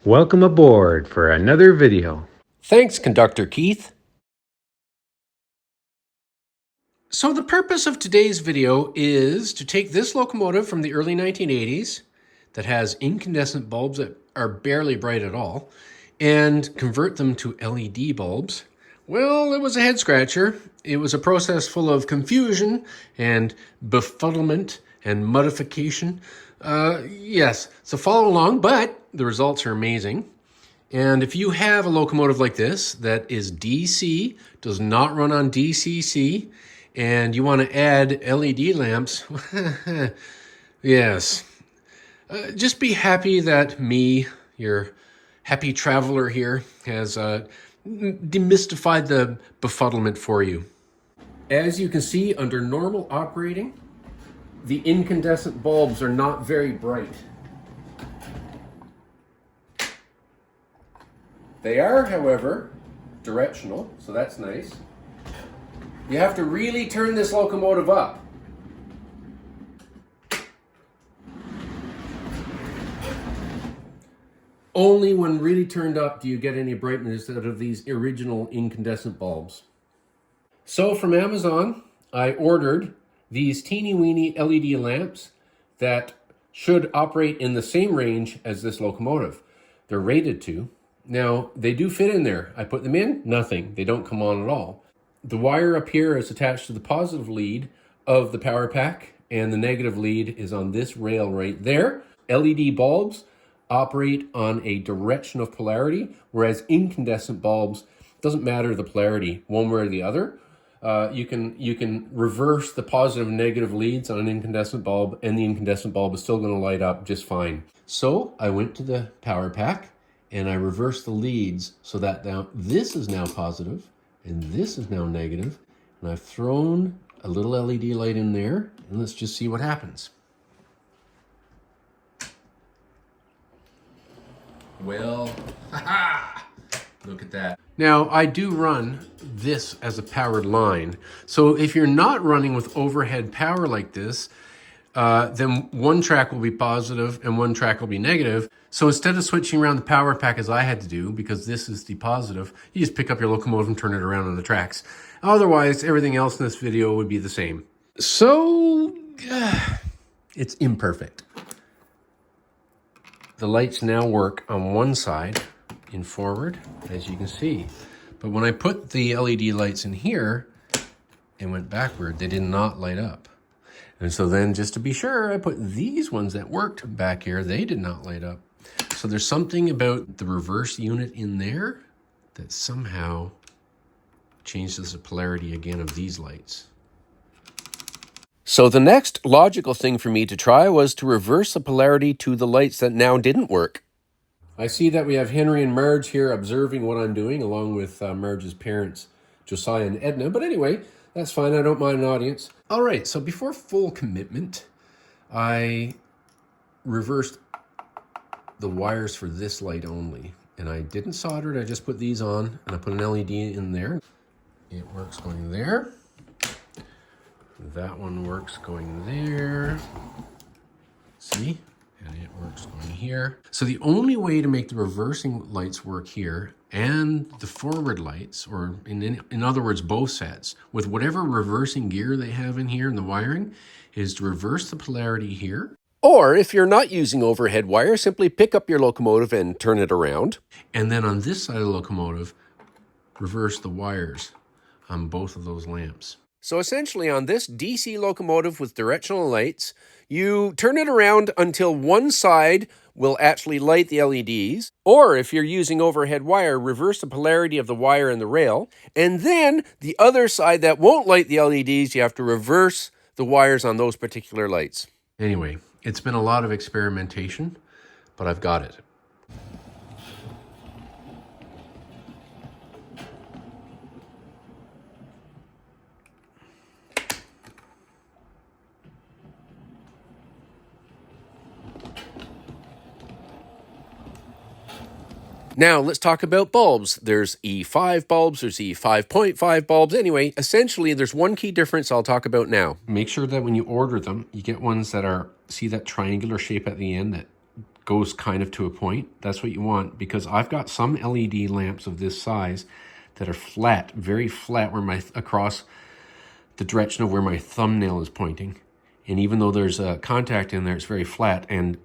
Welcome aboard for another video. Thanks, Conductor Keith. So the purpose of today's video is to take this locomotive from the early 1980s that has incandescent bulbs that are barely bright at all and convert them to LED bulbs. Well, it was a head scratcher. It was a process full of confusion and befuddlement and modification. Yes, so follow along, but the results are amazing. And if you have a locomotive like this that is DC, does not run on DCC, and you want to add LED lamps, yes, just be happy that me, your happy traveler here, has demystified the befuddlement for you. As you can see, under normal operating, the incandescent bulbs are not very bright. They are, however, directional, so that's nice. You have to really turn this locomotive up. Only when really turned up do you get any brightness out of these original incandescent bulbs. So from Amazon, I ordered these teeny weeny LED lamps that should operate in the same range as this locomotive. They're rated to. Now, they do fit in there. I put them in, nothing. They don't come on at all. The wire up here is attached to the positive lead of the power pack, and the negative lead is on this rail right there. LED bulbs operate on a direction of polarity, whereas incandescent bulbs, doesn't matter the polarity, one way or the other. You can reverse the positive and negative leads on an incandescent bulb, and the incandescent bulb is still going to light up just fine. So I went to the power pack, and I reversed the leads so that now this is now positive and this is now negative. And I've thrown a little LED light in there, and let's just see what happens. Well, look at that. Now, I do run this as a powered line. So if you're not running with overhead power like this, then one track will be positive and one track will be negative. So instead of switching around the power pack as I had to do, because this is the positive, you just pick up your locomotive and turn it around on the tracks. Otherwise, everything else in this video would be the same. So, it's imperfect. The lights now work on one side in forward, as you can see. But when I put the LED lights in here and went backward, they did not light up. And so then, just to be sure, I put these ones that worked back here. They did not light up. So there's something about the reverse unit in there that somehow changes the polarity again of these lights. So the next logical thing for me to try was to reverse the polarity to the lights that now didn't work. I see that we have Henry and Marge here observing what I'm doing, along with Marge's parents, Josiah and Edna. But anyway, that's fine. I don't mind an audience. All right, so before full commitment, I reversed the wires for this light only. And I didn't solder it. I just put these on, and I put an LED in there. It works going there. That one works going there. See? And it works going here. So the only way to make the reversing lights work here and the forward lights, or in other words, both sets, with whatever reversing gear they have in here in the wiring, is to reverse the polarity here. Or if you're not using overhead wire, simply pick up your locomotive and turn it around. And then on this side of the locomotive, reverse the wires on both of those lamps. So essentially on this DC locomotive with directional lights, you turn it around until one side will actually light the LEDs. Or if you're using overhead wire, reverse the polarity of the wire and the rail. And then the other side that won't light the LEDs, you have to reverse the wires on those particular lights. Anyway, it's been a lot of experimentation, but I've got it. Now, let's talk about bulbs. There's E5 bulbs, there's E5.5 bulbs. Anyway, essentially, there's one key difference I'll talk about now. Make sure that when you order them, you get ones that are, see that triangular shape at the end that goes kind of to a point. That's what you want, because I've got some LED lamps of this size that are flat, very flat, where across the direction of where my thumbnail is pointing. And even though there's a contact in there, it's very flat. And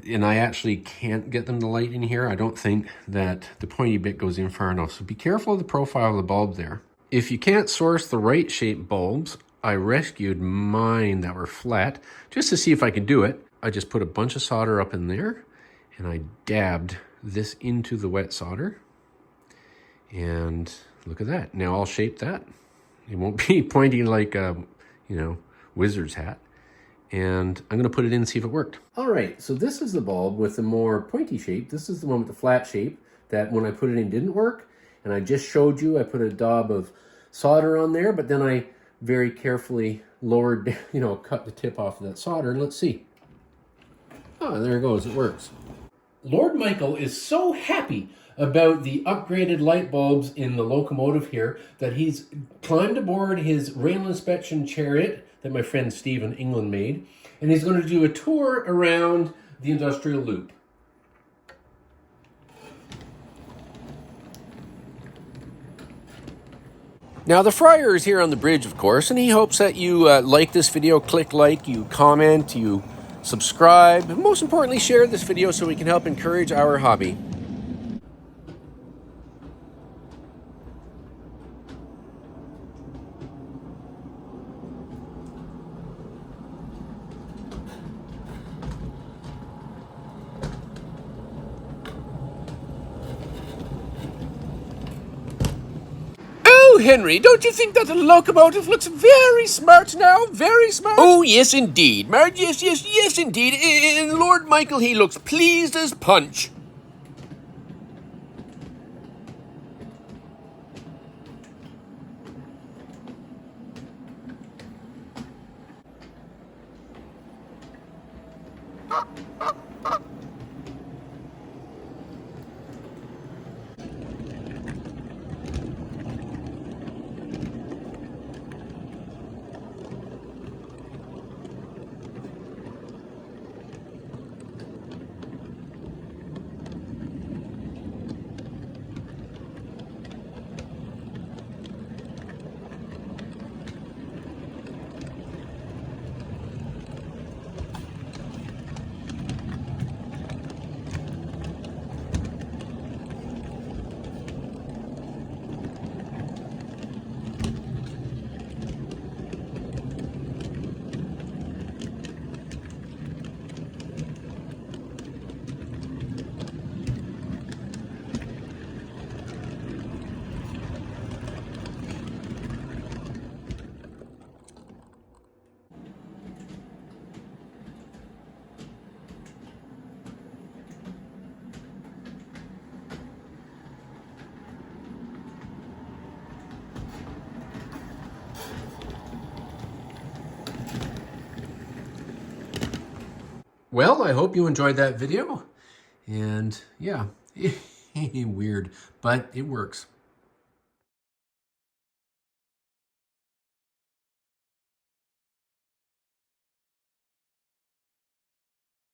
I actually can't get them to light in here. I don't think that the pointy bit goes in far enough. So be careful of the profile of the bulb there. If you can't source the right shaped bulbs, I rescued mine that were flat just to see if I could do it. I just put a bunch of solder up in there and I dabbed this into the wet solder. And look at that. Now I'll shape that. It won't be pointing like a, wizard's hat. And I'm going to put it in and see if it worked. All right, so this is the bulb with the more pointy shape. This is the one with the flat shape that when I put it in didn't work. And I just showed you, I put a daub of solder on there, but then I very carefully lowered, cut the tip off of that solder. And let's see. Oh, there it goes, it works. Lord Michael is so happy about the upgraded light bulbs in the locomotive here that he's climbed aboard his rail inspection chariot that my friend Steve in England made, and he's going to do a tour around the industrial loop. Now the friar is here on the bridge, of course, and he hopes that you like this video, click like, you comment, you subscribe, and most importantly share this video so we can help encourage our hobby. Henry, don't you think that the locomotive looks very smart now? Very smart? Oh, yes, indeed, Marge. Yes, indeed. And Lord Michael, he looks pleased as punch. Well, I hope you enjoyed that video. And yeah, weird, but it works.